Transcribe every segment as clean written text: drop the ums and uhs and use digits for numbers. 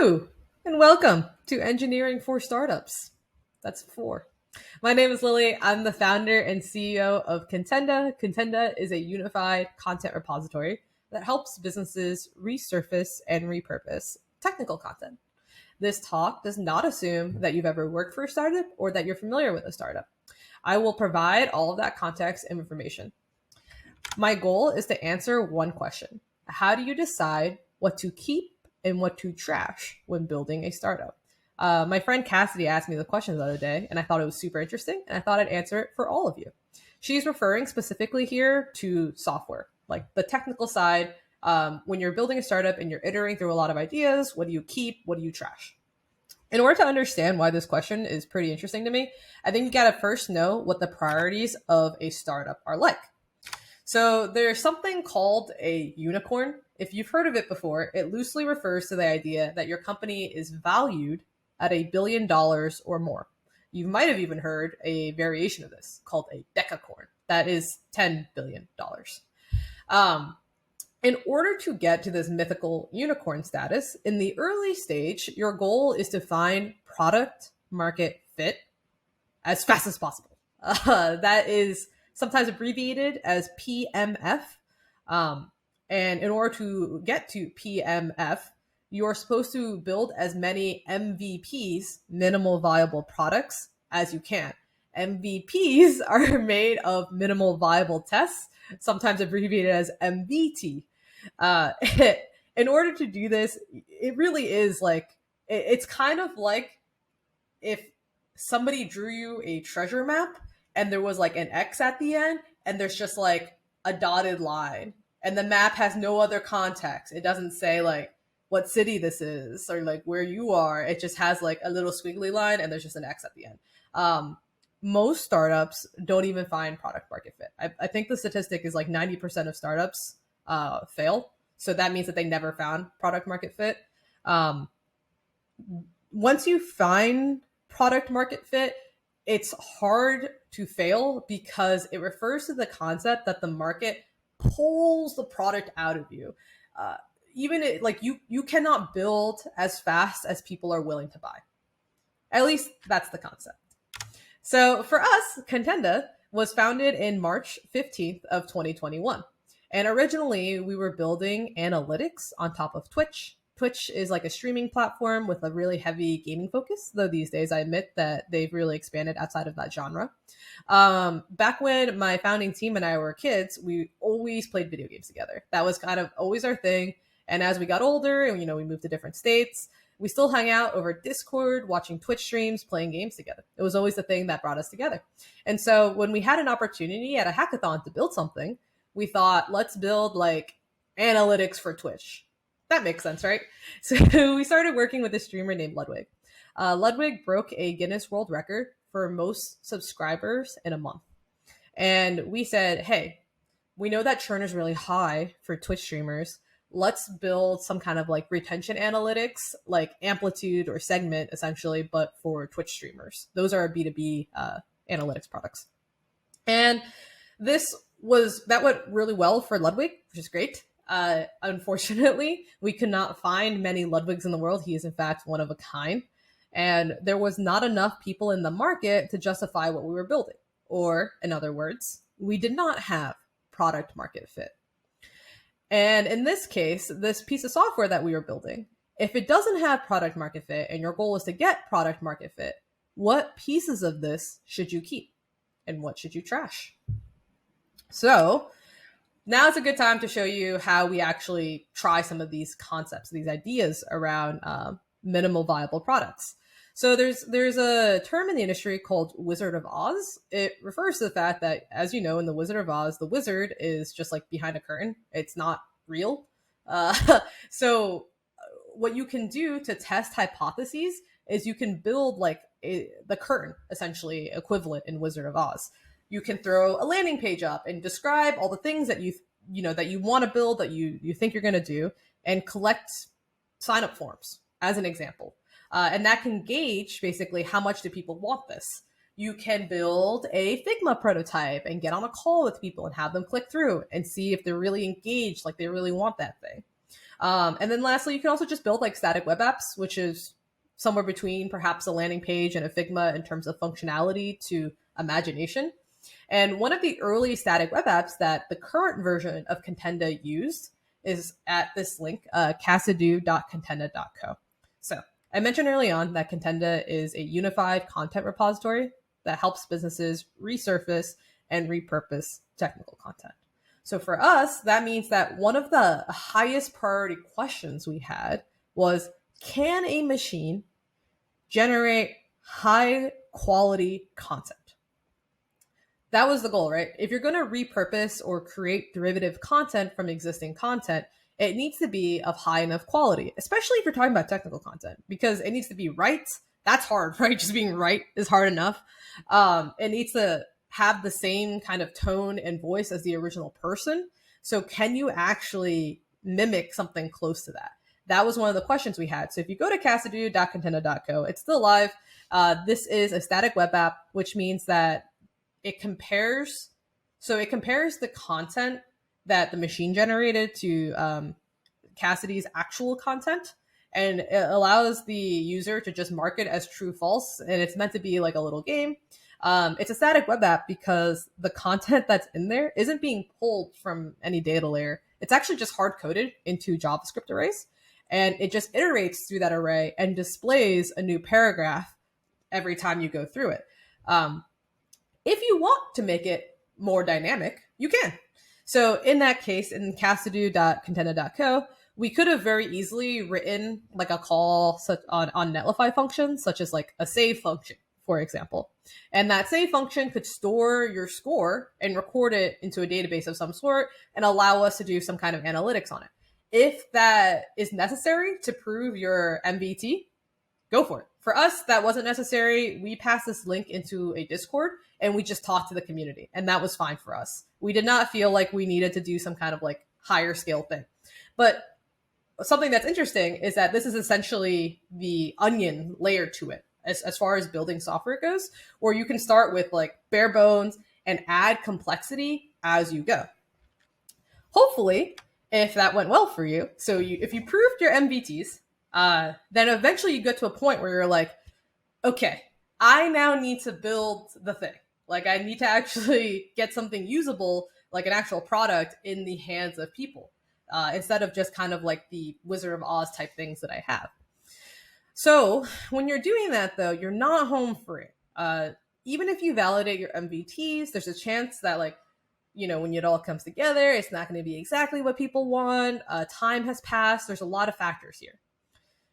Hello, and welcome to Engineering for Startups. That's four. My name is Lilly. I'm the founder and CEO of Contenda. Contenda is a unified content repository that helps businesses resurface and repurpose technical content. This talk does not assume that you've ever worked for a startup or that you're familiar with a startup. I will provide all of that context and information. My goal is to answer one question. How do you decide what to keep and what to trash when building a startup? My friend Cassidy asked me the question the other day, and I thought it was super interesting, and I thought I'd answer it for all of you. She's referring specifically here to software, like the technical side. When you're building a startup and you're iterating through a lot of ideas, what do you keep? What do you trash? In order to understand why this question is pretty interesting to me, I think you got to first know what the priorities of a startup are like. So there's something called a unicorn. If you've heard of it before, it loosely refers to the idea that your company is valued at $1 billion or more. You might have even heard a variation of this called a decacorn. That is $10 billion. In order to get to this mythical unicorn status, in the early stage, your goal is to find product market fit as fast as possible. That is sometimes abbreviated as PMF. And in order to get to PMF, you're supposed to build as many MVPs, minimal viable products, as you can. MVPs are made of minimal viable tests, sometimes abbreviated as MVT. In order to do this, it really is like, it's kind of like if somebody drew you a treasure map and there was like an X at the end and there's just like a dotted line and the map has no other context. It doesn't say like what city this is or like where you are. It just has like a little squiggly line and there's just an X at the end. Most startups don't even find product market fit. I think the statistic is like 90% of startups fail. So that means that they never found product market fit. Once you find product market fit, it's hard to fail because it refers to the concept that the market pulls the product out of you. You cannot build as fast as people are willing to buy. At least that's the concept. So for us, Contenda was founded in March 15th of 2021. And originally we were building analytics on top of Twitch. Twitch is like a streaming platform with a really heavy gaming focus, though these days I admit that they've really expanded outside of that genre. Back when my founding team and I were kids, we always played video games together. That was kind of always our thing. And as we got older and, we moved to different states, we still hung out over Discord, watching Twitch streams, playing games together. It was always the thing that brought us together. And so when we had an opportunity at a hackathon to build something, we thought, let's build like analytics for Twitch. That makes sense, right? So we started working with a streamer named Ludwig. Ludwig broke a Guinness World Record for most subscribers in a month. And we said, hey, we know that churn is really high for Twitch streamers. Let's build some kind of like retention analytics, like amplitude or segment essentially, but for Twitch streamers. Those are our B2B analytics products. And that went really well for Ludwig, which is great. Unfortunately, we could not find many Ludwigs in the world. He is in fact one of a kind. And there was not enough people in the market to justify what we were building. Or in other words, we did not have product market fit. And in this case, this piece of software that we were building, if it doesn't have product market fit and your goal is to get product market fit, what pieces of this should you keep and what should you trash? So now is a good time to show you how we actually try some of these concepts, these ideas around minimal viable products. So there's a term in the industry called Wizard of Oz. It refers to the fact that, as you know, in the Wizard of Oz, the wizard is just like behind a curtain. It's not real. So what you can do to test hypotheses is you can build like the curtain, essentially equivalent in Wizard of Oz. You can throw a landing page up and describe all the things that you want to build, that you think you're going to do, and collect sign-up forms as an example. And that can gauge basically how much do people want this. You can build a Figma prototype and get on a call with people and have them click through and see if they're really engaged, like they really want that thing. And then lastly, you can also just build like static web apps, which is somewhere between perhaps a landing page and a Figma in terms of functionality to imagination. And one of the early static web apps that the current version of Contenda used is at this link, casadoo.contenda.co. So I mentioned early on that Contenda is a unified content repository that helps businesses resurface and repurpose technical content. So for us, that means that one of the highest priority questions we had was, can a machine generate high quality content? That was the goal, right? If you're going to repurpose or create derivative content from existing content, it needs to be of high enough quality, especially if you're talking about technical content, because it needs to be right. That's hard, right? Just being right is hard enough. It needs to have the same kind of tone and voice as the original person. So can you actually mimic something close to that? That was one of the questions we had. So if you go to casadoo.contenda.co, it's still live. This is a static web app, which means that it compares the content that the machine generated to Cassidy's actual content, and it allows the user to just mark it as true false, and it's meant to be like a little game. It's a static web app because the content that's in there isn't being pulled from any data layer. It's actually just hard coded into JavaScript arrays, and it just iterates through that array and displays a new paragraph every time you go through it. If you want to make it more dynamic, you can. So in that case, in casadoo.contenda.co, we could have very easily written like a call on Netlify functions, such as like a save function, for example. And that save function could store your score and record it into a database of some sort and allow us to do some kind of analytics on it. If that is necessary to prove your MVT, go for it. For us, that wasn't necessary. We passed this link into a Discord and we just talked to the community, and that was fine for us. We did not feel like we needed to do some kind of like higher scale thing. But something that's interesting is that this is essentially the onion layer to it as far as building software goes, where you can start with like bare bones and add complexity as you go. Hopefully, if that went well for you, so if you proved your MVTs, then eventually you get to a point where you're like, okay, I now need to build the thing. Like I need to actually get something usable, like an actual product in the hands of people, instead of just kind of like the Wizard of Oz type things that I have. So when you're doing that though, you're not home free. Even if you validate your MVTs, there's a chance that like, you know, when it all comes together, it's not going to be exactly what people want. Time has passed. There's a lot of factors here.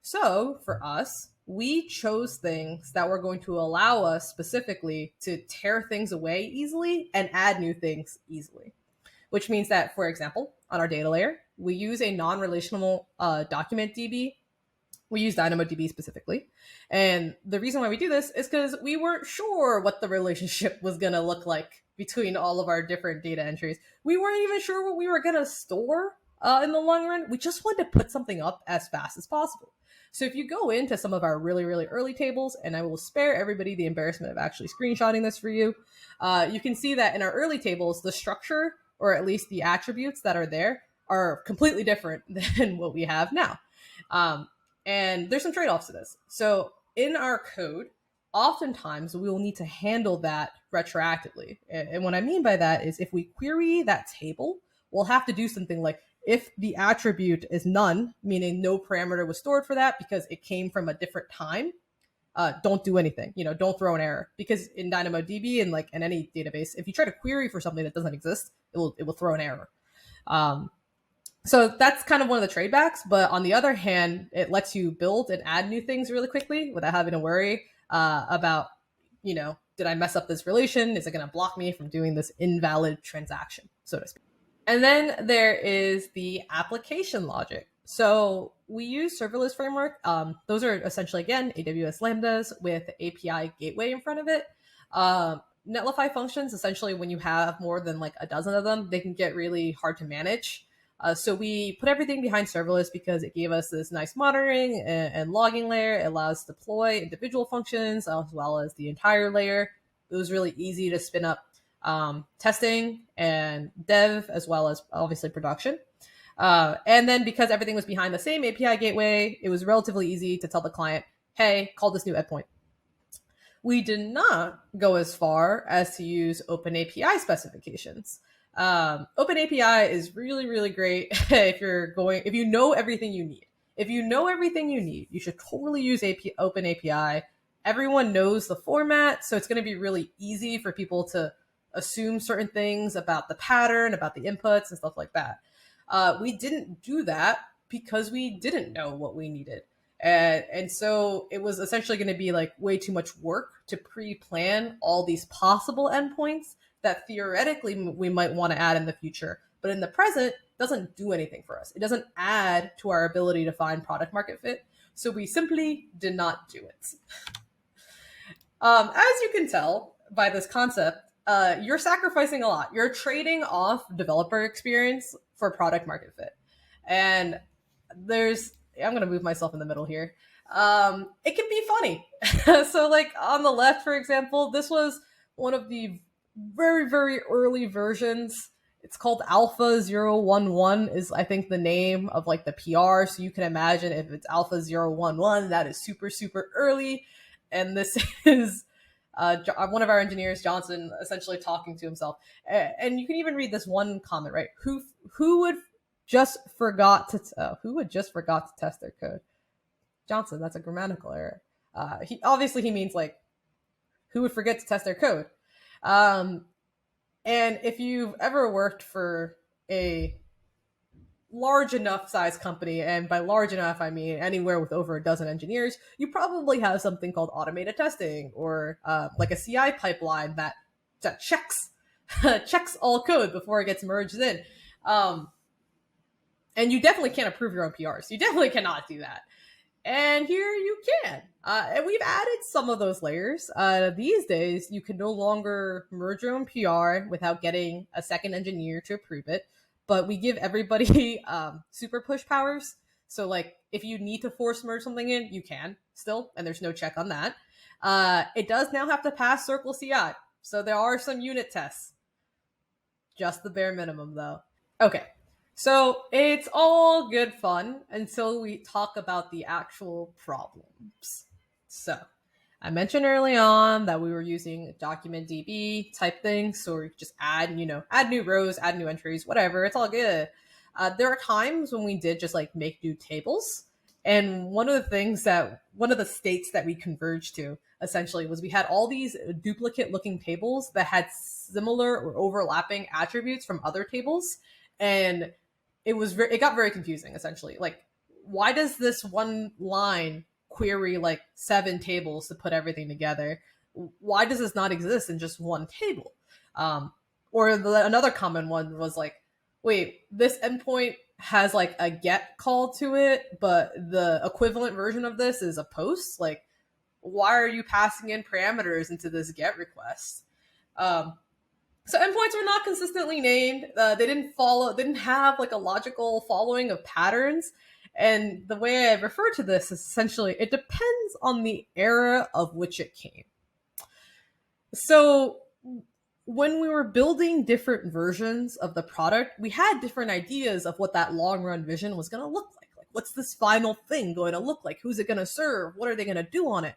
So for us, we chose things that were going to allow us specifically to tear things away easily and add new things easily, which means that, for example, on our data layer, we use a non-relational document DB. We use DynamoDB specifically. And the reason why we do this is because we weren't sure what the relationship was going to look like between all of our different data entries. We weren't even sure what we were going to store in the long run. We just wanted to put something up as fast as possible. So if you go into some of our really, really early tables, and I will spare everybody the embarrassment of actually screenshotting this for you, you can see that in our early tables, the structure, or at least the attributes that are there, are completely different than what we have now. And there's some trade-offs to this. So in our code, oftentimes we will need to handle that retroactively. And what I mean by that is if we query that table, we'll have to do something like, if the attribute is none, meaning no parameter was stored for that because it came from a different time, don't do anything. You know, don't throw an error, because in DynamoDB and like in any database, if you try to query for something that doesn't exist, it will throw an error. So that's kind of one of the tradebacks. But on the other hand, it lets you build and add new things really quickly without having to worry about, you know, did I mess up this relation? Is it going to block me from doing this invalid transaction, so to speak? And then there is the application logic. So we use serverless framework. Those are essentially, again, AWS Lambdas with API gateway in front of it. Netlify functions, essentially when you have more than like a dozen of them, they can get really hard to manage. So we put everything behind serverless because it gave us this nice monitoring and logging layer. It allows us to deploy individual functions as well as the entire layer. It was really easy to spin up testing and dev, as well as obviously production. And then because everything was behind the same API gateway, it was relatively easy to tell the client, hey, call this new endpoint. We did not go as far as to use OpenAPI specifications. OpenAPI is really, really great if you know everything you need. If you know everything you need, you should totally use OpenAPI. Everyone knows the format, so it's going to be really easy for people to assume certain things about the pattern, about the inputs, and stuff like that. We didn't do that because we didn't know what we needed. And so it was essentially going to be like way too much work to pre-plan all these possible endpoints that theoretically we might want to add in the future, but in the present doesn't do anything for us. It doesn't add to our ability to find product market fit. So we simply did not do it. As you can tell by this concept, you're sacrificing a lot. You're trading off developer experience for product market fit. And I'm going to move myself in the middle here. It can be funny. So like on the left, for example, this was one of the very, very early versions. It's called Alpha 011 is, I think, the name of like the PR. So you can imagine if it's Alpha 011, that is super, super early. And this is one of our engineers, Johnson, essentially talking to himself. And you can even read this one comment, right? Who would just forgot to test their code? Johnson, that's a grammatical error. He means like who would forget to test their code. And if you've ever worked for a large enough size company, and by large enough I mean anywhere with over a dozen engineers, you probably have something called automated testing, or like a CI pipeline that checks all code before it gets merged in. And you definitely can't approve your own PRs. You definitely cannot do that. And here you can. And we've added some of those layers. These days, you can no longer merge your own PR without getting a second engineer to approve it. But we give everybody super push powers. So like if you need to force merge something in, you can still, and there's no check on that. It does now have to pass Circle CI. So there are some unit tests. Just the bare minimum though. Okay. So it's all good fun until we talk about the actual problems. So I mentioned early on that we were using document DB type things. So we just add new rows, add new entries, whatever. It's all good. There are times when we did just like make new tables. And one of the states that we converged to essentially was we had all these duplicate looking tables that had similar or overlapping attributes from other tables. And it got very confusing essentially. Like, why does this one line query like 7 tables to put everything together? Why does this not exist in just one table? Another common one was like, wait, this endpoint has like a get call to it, but the equivalent version of this is a post. Like, why are you passing in parameters into this get request? So endpoints were not consistently named. They didn't have like a logical following of patterns. And the way I refer to this is essentially, it depends on the era of which it came. So when we were building different versions of the product, we had different ideas of what that long run vision was going to look like. Like, what's this final thing going to look like? Who's it going to serve? What are they going to do on it?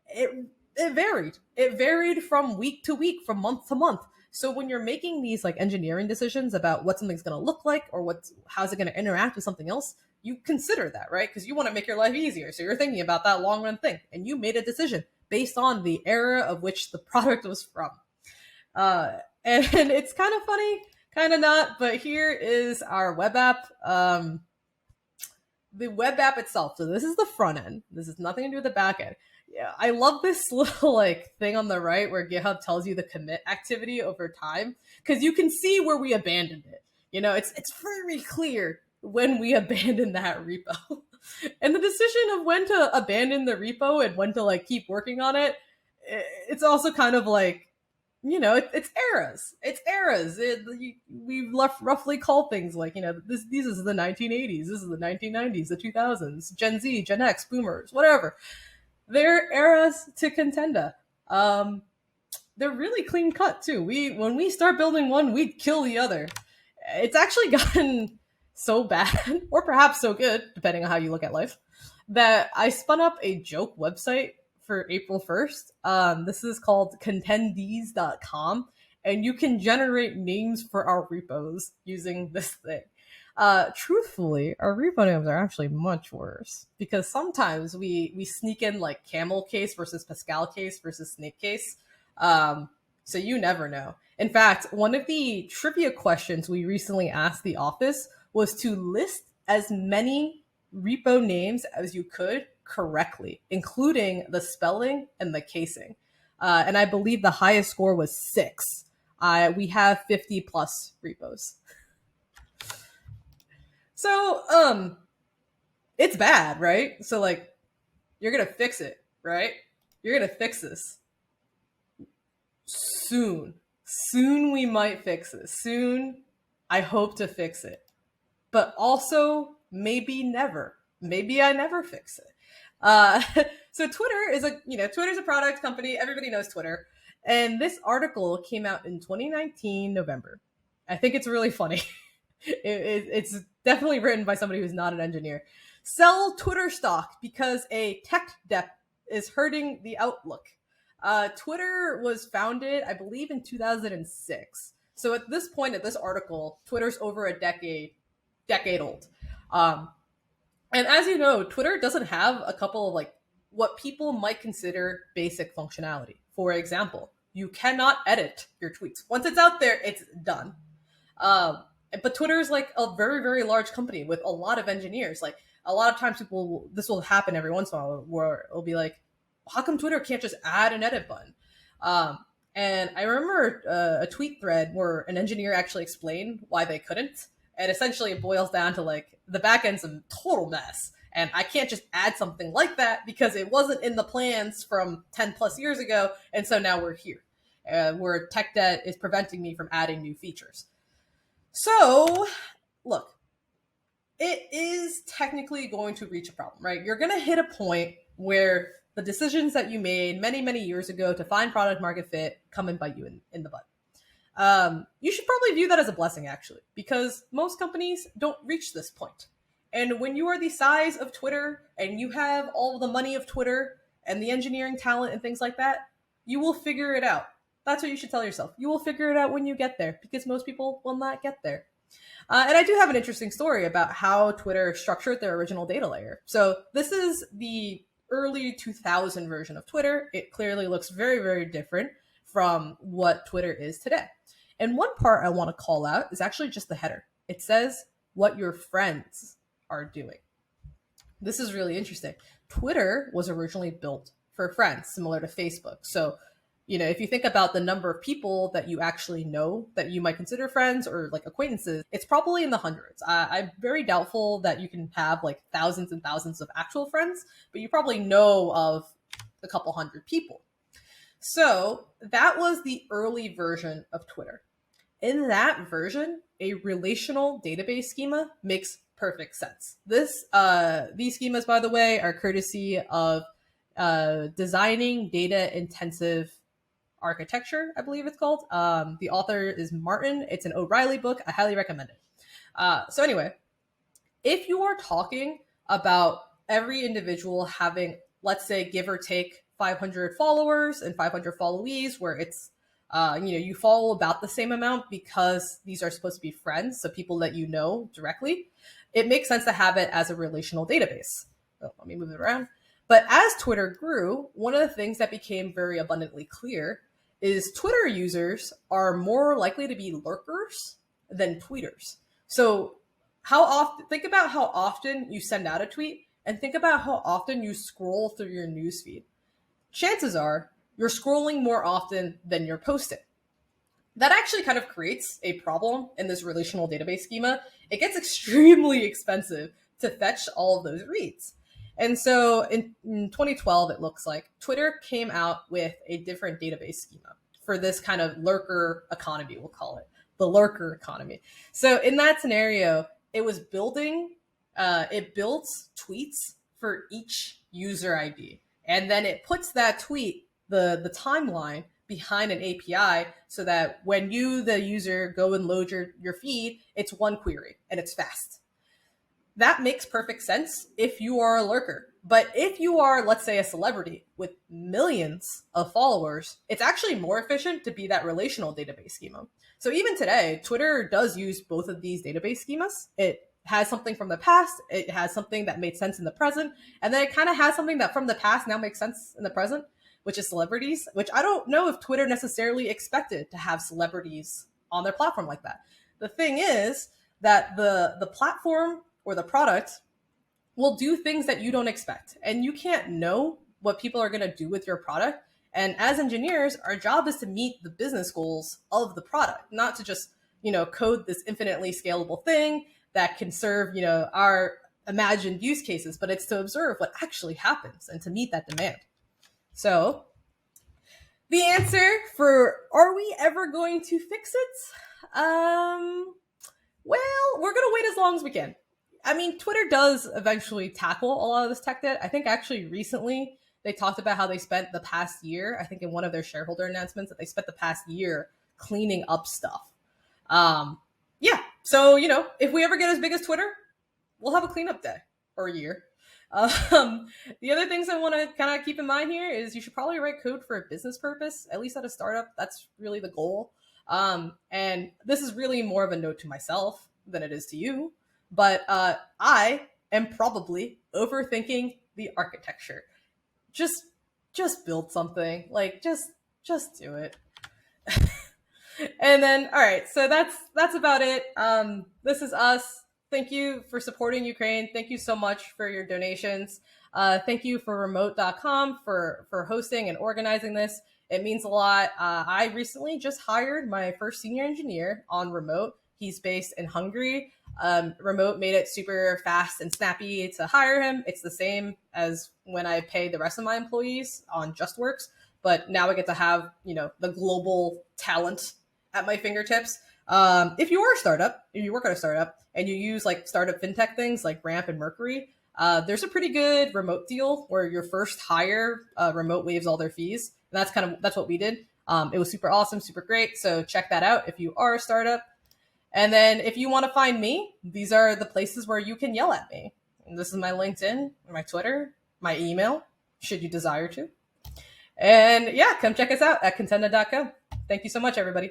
It varied. It varied from week to week, from month to month. So when you're making these like engineering decisions about what something's going to look like or how's it going to interact with something else, you consider that, right? Because you want to make your life easier. So you're thinking about that long run thing, and you made a decision based on the era of which the product was from. And it's kind of funny, kind of not, but here is our web app. The web app itself. So this is the front end. This has nothing to do with the back end. Yeah, I love this little like thing on the right where GitHub tells you the commit activity over time, because you can see where we abandoned it. It's very clear when we abandoned that repo. And the decision of when to abandon the repo and when to like keep working on it, it's also kind of like, it's eras. It's eras. We roughly call things like, these is the 1980s, this is the 1990s, the 2000s, Gen Z, Gen X, boomers, whatever. They're eras to Contenda. They're really clean cut too. When we start building one, we kill the other. It's actually gotten so bad, or perhaps so good, depending on how you look at life, that I spun up a joke website for April 1st. This is called contendees.com, and you can generate names for our repos using this thing. Truthfully, our repo names are actually much worse because sometimes we sneak in like camel case versus Pascal case versus snake case. So you never know. In fact, one of the trivia questions we recently asked the office was to list as many repo names as you could correctly, including the spelling and the casing. And I believe the highest score was 6. We have 50 plus repos. So, it's bad, right? So, like, you're gonna fix it, right? You're gonna fix this soon. Soon we might fix this. Soon, I hope to fix it. But also, maybe never. Maybe I never fix it. Uh, so Twitter is Twitter's a product company. Everybody knows Twitter. And this article came out in 2019, November. I think it's really funny. It's definitely written by somebody who's not an engineer. Sell Twitter stock because a tech debt is hurting the outlook. Twitter was founded, I believe, in 2006. So at this point, at this article, Twitter's over a decade old. And as you know, Twitter doesn't have a couple of like what people might consider basic functionality. For example, you cannot edit your tweets. Once it's out there, it's done. But Twitter is like a very, very large company with a lot of engineers. Like a lot of times this will happen every once in a while where it'll be like, how come Twitter can't just add an edit button? And I remember a tweet thread where an engineer actually explained why they couldn't. And essentially it boils down to like the backend's a total mess. And I can't just add something like that because it wasn't in the plans from 10 plus years ago. And so now we're here where tech debt is preventing me from adding new features. So look, it is technically going to reach a problem, right? You're going to hit a point where the decisions that you made many, many years ago to find product market fit come and bite you in the butt. You should probably view that as a blessing, actually, because most companies don't reach this point. And when you are the size of Twitter and you have all the money of Twitter and the engineering talent and things like that, you will figure it out. That's what you should tell yourself. You will figure it out when you get there because most people will not get there. And I do have an interesting story about how Twitter structured their original data layer. So this is the early 2000 version of Twitter. It clearly looks very, very different from what Twitter is today. And one part I want to call out is actually just the header. It says what your friends are doing. This is really interesting. Twitter was originally built for friends, similar to Facebook. So, if you think about the number of people that you actually know that you might consider friends or like acquaintances, it's probably in the hundreds. I'm very doubtful that you can have like thousands and thousands of actual friends, but you probably know of a couple hundred people. So that was the early version of Twitter. In that version, a relational database schema makes perfect sense. These schemas, by the way, are courtesy of designing data intensive architecture, I believe it's called. The author is Martin. It's an O'Reilly book. I highly recommend it. So anyway, if you are talking about every individual having, let's say, give or take 500 followers and 500 followees, where it's, you follow about the same amount because these are supposed to be friends, so people that you know directly, it makes sense to have it as a relational database. Oh, let me move it around. But as Twitter grew, one of the things that became very abundantly clear is Twitter users are more likely to be lurkers than tweeters. So think about how often you send out a tweet and think about how often you scroll through your newsfeed. Chances are you're scrolling more often than you're posting. That actually kind of creates a problem in this relational database schema. It gets extremely expensive to fetch all of those reads. And so in 2012, it looks like Twitter came out with a different database schema for this kind of lurker economy, we'll call it the lurker economy. So in that scenario, it was it built tweets for each user ID. And then it puts that tweet, the timeline behind an API so that when you, the user, go and load your feed, it's one query and it's fast. that makes perfect sense if you are a lurker. But if you are, let's say, a celebrity with millions of followers, it's actually more efficient to be that relational database schema. So even today, Twitter does use both of these database schemas. It has something from the past, it has something that made sense in the present, and then it kind of has something that from the past now makes sense in the present, which is celebrities, which I don't know if Twitter necessarily expected to have celebrities on their platform like that. The thing is that the platform or the product will do things that you don't expect. And you can't know what people are going to do with your product. And as engineers, our job is to meet the business goals of the product, not to just, code this infinitely scalable thing that can serve, our imagined use cases, but it's to observe what actually happens and to meet that demand. So the answer for are we ever going to fix it? Well, we're going to wait as long as we can. I mean, Twitter does eventually tackle a lot of this tech debt. I think actually recently they talked about how they spent the past year, I think in one of their shareholder announcements, that they spent the past year cleaning up stuff. Yeah. So, if we ever get as big as Twitter, we'll have a cleanup day or a year. The other things I want to kind of keep in mind here is you should probably write code for a business purpose, at least at a startup. That's really the goal. And this is really more of a note to myself than it is to you. But I am probably overthinking the architecture. Just build something. Like just do it. And then, all right, so that's about it. This is us. Thank you for supporting Ukraine. Thank you so much for your donations. Thank you for remote.com for hosting and organizing this. It means a lot. I recently just hired my first senior engineer on Remote. He's based in Hungary. Remote made it super fast and snappy to hire him. It's the same as when I pay the rest of my employees on JustWorks, but now I get to have, the global talent at my fingertips. If you are a startup, if you work at a startup and you use like startup fintech things like Ramp and Mercury, there's a pretty good remote deal where your first hire, Remote waives all their fees. And that's what we did. It was super awesome, super great. So check that out if you are a startup. And then if you want to find me, these are the places where you can yell at me. And this is my LinkedIn, my Twitter, my email, should you desire to. And yeah, come check us out at contenda.co. Thank you so much, everybody.